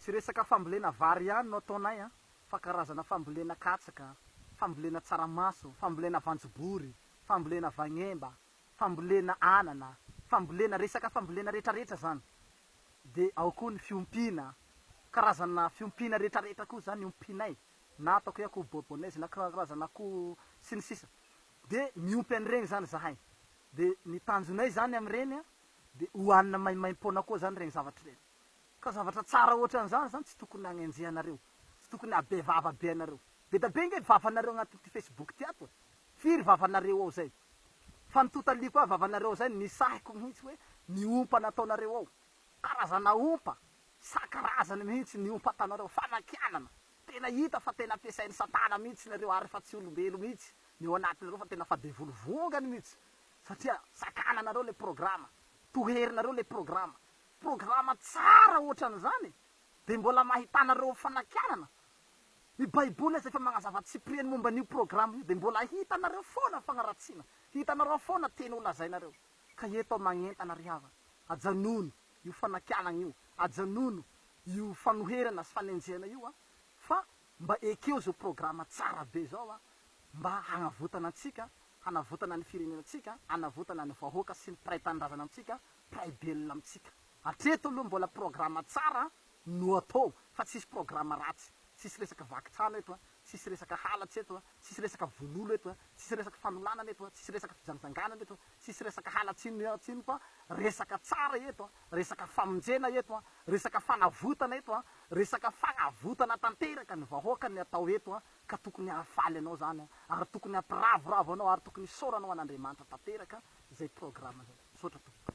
tsy resaka fambolena vary ihany no ataonay a fa karazana fambolena katsaka, fambolena tsaramaso, fambolena vanjobory, fambolena vagnemba, fambolena anana, fambolena resaka fambolena rehetrarehetra zany. De ao koa ny fiompina, karazana fiompina rehetrarehetra koa zany ompinay, na ataoko hoe akoho bourbonnaise na karazana akoho sy ny sisa. De miompy an'regny zany zahay. De ny tanjonay zany am'reny a de hoanina maimaim-poana koa zany regny zavatra reny. Ka zavatra tsara ohatran'izany zany tsy tokony agnenjehanareo, tsy tokony abevava be anareo. Be da be nge vavanareo agnaty Facebook ty ato, firy vavanareo ao zay. Fa ny totaliko a vavanareo zay nisahiko mihitsy hoe ny ompa nataonareo ao. Karazana ompa, sakarazany mihitsy ny ompa atanareo, fanakianana. Tena hita fa tena ampiasainy satana mihitsy nareo ary fa tsy olombelo mihitsy. Ny ao anatinareo fa tena fa devolovongany mihitsy. Satria sakananareo le programa, toherinareo le programa. Programa tsara ohatran'izany, de mbola mahitanareo fanakianana. Ny baiboly zay fa magnazava Cyprien momba an'io programa io, de mbola hitanareo foana fagnaratsiana, hitanareo foana teny olazainareo. Ka eto magnentana ry hava, ajanono io fanakianana io, ajanono io fanoherana sy fanenjehana io a, fa mba ekeo zao programa tsara be zao a, mba hagnavotana antsika, hanavotana ny firenenantsika, hanavotana ny vahoaka sy ny mpiray tanindrazana amitsika, mpiray belona amitsika. Hatreto aloha mbola programa tsara no atao, fa tsisy programa ratsy. Tsisy resaka vakitrano eto a, tsisy resaka halatsy eto a, tsisy resaka vololo eto a, tsisy resaka fanolanana eto a, tsisy resaka fijanjanganana eto a, tsisy resaka halatsiny fa resaka tsara eto a, resaka famonjena eto a, resaka fanavotana eto a, resaka fagnavotana tanteraka ny vahoaka ny atao eto a, ka tokony hafaly anao zany a, ary tokony hampiravoravo anao, ary tokony soranao an'Andriamanitra tanteraka zay programa zay. Sotra to.